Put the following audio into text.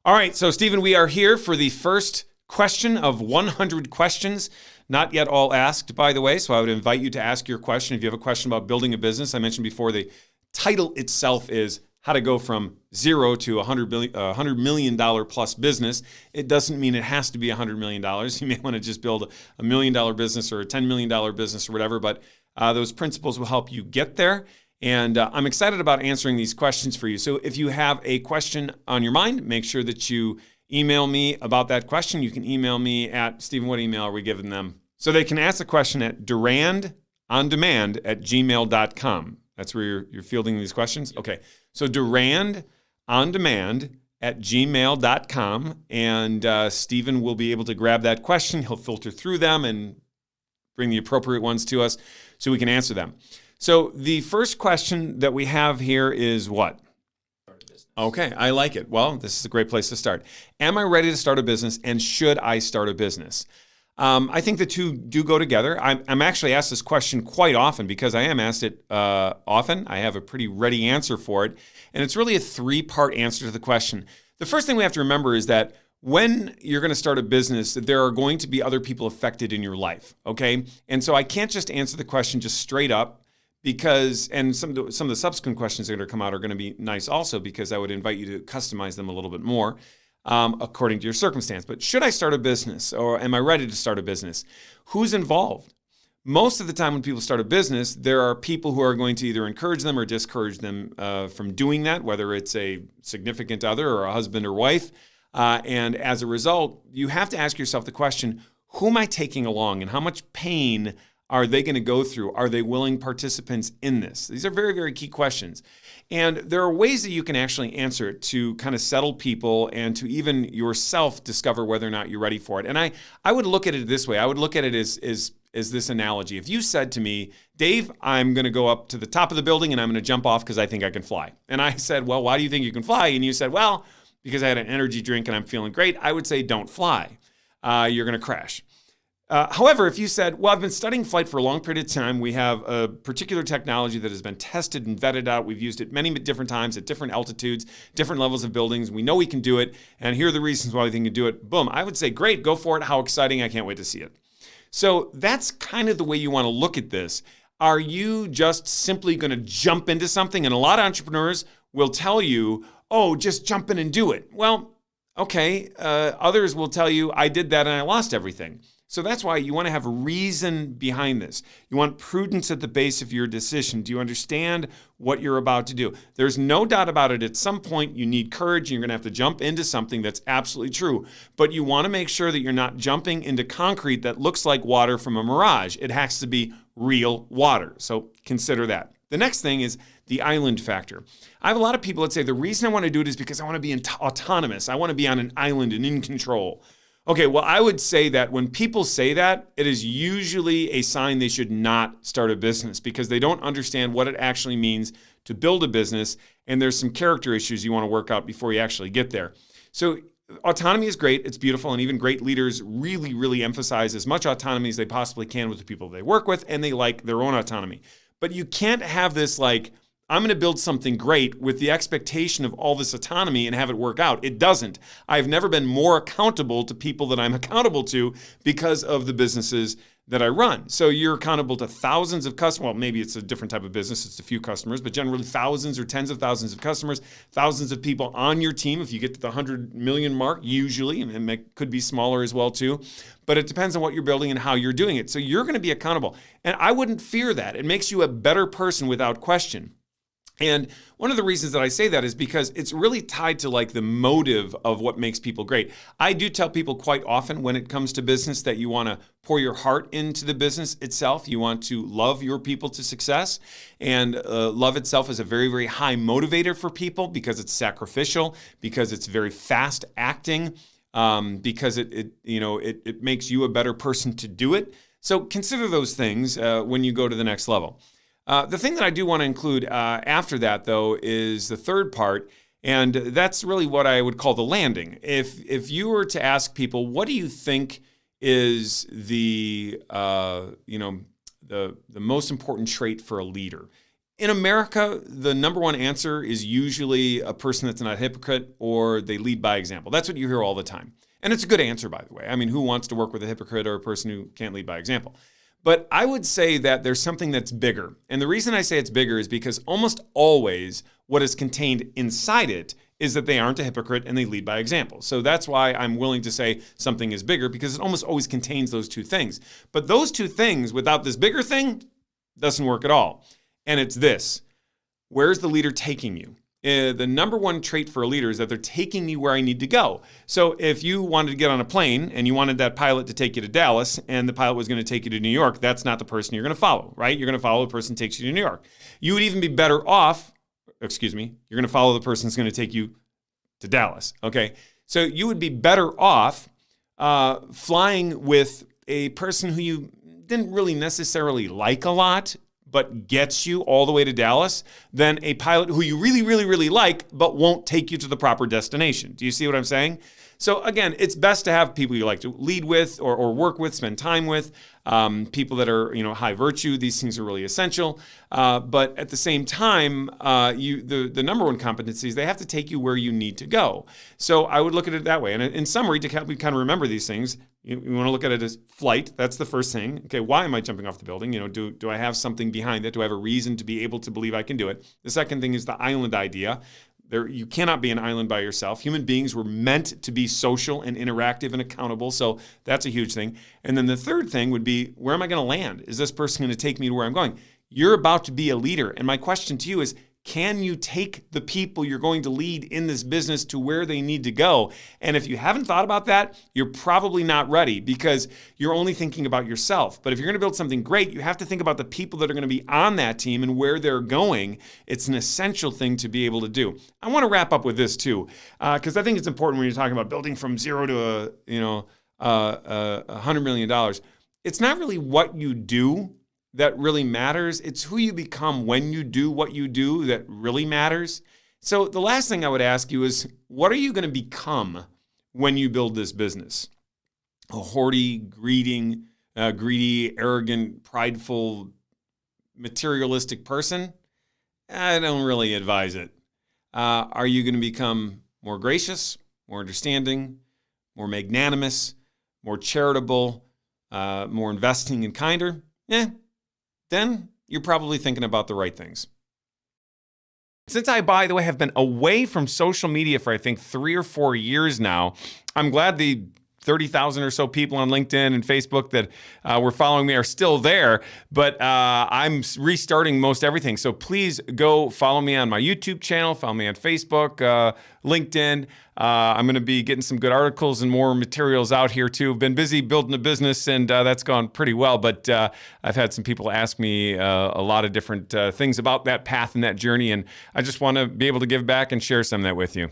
All right, so Stephen, we are here for the first question of 100 questions, not yet all asked, by the way, so I would invite you to ask your question. If you have a question about building a business, I mentioned before, the title itself is How to Go From Zero to $100 million plus business. It doesn't mean it has to be $100 million. You may want to just build $1 million business or a $10 million business or whatever, but those principles will help you get there. And I'm excited about answering these questions for you. So if you have a question on your mind, make sure that you email me about that question. You can email me at, Stephen, what email are we giving them? So they can ask the question at durandondemand@gmail.com. That's where you're fielding these questions? Okay. So durandondemand@gmail.com. And Stephen will be able to grab that question. He'll filter through them and bring the appropriate ones to us so we can answer them. So the first question that we have here is what? Start a business. Okay, I like it. Well, this is a great place to start. Am I ready to start a business, and should I start a business? I think the two do go together. I'm actually asked this question quite often because I am asked it often. I have a pretty ready answer for it, and it's really a three-part answer to the question. The first thing we have to remember is that when you're going to start a business, there are going to be other people affected in your life, okay? And so I can't just answer the question just straight up, because, and some of the subsequent questions that are going to come out are going to be nice also, because I would invite you to customize them a little bit more according to your circumstance. But should I start a business, or am I ready to start a business? Who's involved? Most of the time when people start a business, there are people who are going to either encourage them or discourage them from doing that, whether it's a significant other or a husband or wife. And as a result, you have to ask yourself the question, who am I taking along, and how much pain are they going to go through? Are they willing participants in this? These are very, very key questions. And there are ways that you can actually answer it to kind of settle people and to even yourself discover whether or not you're ready for it. And I would look at it this way. I would look at it as this analogy. If you said to me, Dave, I'm going to go up to the top of the building and I'm going to jump off because I think I can fly. And I said, well, why do you think you can fly? And you said, well, because I had an energy drink and I'm feeling great. I would say, don't fly. You're going to crash. However, if you said, well, I've been studying flight for a long period of time, we have a particular technology that has been tested and vetted out, we've used it many different times at different altitudes, different levels of buildings, we know we can do it, and here are the reasons why we think we can do it, boom, I would say, great, go for it, how exciting, I can't wait to see it. So that's kind of the way you want to look at this. Are you just simply going to jump into something? And a lot of entrepreneurs will tell you, oh, just jump in and do it. Well, okay, others will tell you, I did that and I lost everything. So that's why you want to have reason behind this. You want prudence at the base of your decision. Do you understand what you're about to do? There's no doubt about it. At some point, you need courage, and you're going to have to jump into something that's absolutely true. But you want to make sure that you're not jumping into concrete that looks like water from a mirage. It has to be real water. So consider that. The next thing is the island factor. I have a lot of people that say the reason I want to do it is because I want to be autonomous. I want to be on an island and in control. Okay, well, I would say that when people say that, it is usually a sign they should not start a business because they don't understand what it actually means to build a business, and there's some character issues you want to work out before you actually get there. So autonomy is great, it's beautiful, and even great leaders really, really emphasize as much autonomy as they possibly can with the people they work with, and they like their own autonomy. But you can't have this like, I'm going to build something great with the expectation of all this autonomy and have it work out. It doesn't. I've never been more accountable to people that I'm accountable to because of the businesses that I run. So you're accountable to thousands of customers. Well, maybe it's a different type of business. It's a few customers, but generally thousands or tens of thousands of customers, thousands of people on your team. If you get to the 100 million mark, usually, and it could be smaller as well too, but it depends on what you're building and how you're doing it. So you're going to be accountable. And I wouldn't fear that. It makes you a better person without question. And one of the reasons that I say that is because it's really tied to like the motive of what makes people great. I do tell people quite often when it comes to business that you want to pour your heart into the business itself. You want to love your people to success. And love itself is a very, very high motivator for people because it's sacrificial, because it's very fast acting, because it makes you a better person to do it. So consider those things when you go to the next level. The thing that I do want to include after that, though, is the third part, and that's really what I would call the landing. If you were to ask people, what do you think is the most important trait for a leader? In America, the number one answer is usually a person that's not a hypocrite or they lead by example. That's what you hear all the time. And it's a good answer, by the way. I mean, who wants to work with a hypocrite or a person who can't lead by example? But I would say that there's something that's bigger. And the reason I say it's bigger is because almost always what is contained inside it is that they aren't a hypocrite and they lead by example. So that's why I'm willing to say something is bigger, because it almost always contains those two things. But those two things, without this bigger thing, doesn't work at all. And it's this: where's the leader taking you? The number one trait for a leader is that they're taking me where I need to go. So if you wanted to get on a plane and you wanted that pilot to take you to Dallas and the pilot was going to take you to New York, that's not the person you're going to follow, right? You're going to follow the person who takes you to New York. You would even be better off, you're going to follow the person who's going to take you to Dallas, okay? So you would be better off flying with a person who you didn't really necessarily like a lot, but gets you all the way to Dallas, than a pilot who you really, really, really like, but won't take you to the proper destination. Do you see what I'm saying? So again, it's best to have people you like to lead with or work with, spend time with, people that are high virtue. These things are really essential. But at the same time, the number one competency is they have to take you where you need to go. So I would look at it that way. And in summary, to help you kind of remember these things, you want to look at it as flight. That's the first thing. Okay, why am I jumping off the building? Do I have something behind it? Do I have a reason to be able to believe I can do it? The second thing is the island idea. You cannot be an island by yourself. Human beings were meant to be social and interactive and accountable, so that's a huge thing. And then the third thing would be, where am I going to land? Is this person going to take me to where I'm going? You're about to be a leader, and my question to you is, can you take the people you're going to lead in this business to where they need to go? And if you haven't thought about that, you're probably not ready, because you're only thinking about yourself. But if you're going to build something great, you have to think about the people that are going to be on that team and where they're going. It's an essential thing to be able to do. I want to wrap up with this too, because I think it's important when you're talking about building from zero to $100 million. It's not really what you do that really matters. It's who you become when you do what you do that really matters. So the last thing I would ask you is, what are you going to become when you build this business? A hoardy, greedy, arrogant, prideful, materialistic person? I don't really advise it. Are you going to become more gracious, more understanding, more magnanimous, more charitable, more investing and kinder? Then you're probably thinking about the right things. Since I, by the way, have been away from social media for, I think, 3 or 4 years now, I'm glad the 30,000 or so people on LinkedIn and Facebook that were following me are still there, but I'm restarting most everything. So please go follow me on my YouTube channel, follow me on Facebook, LinkedIn. I'm going to be getting some good articles and more materials out here too. I've been busy building a business, and that's gone pretty well, but I've had some people ask me a lot of different things about that path and that journey, and I just want to be able to give back and share some of that with you.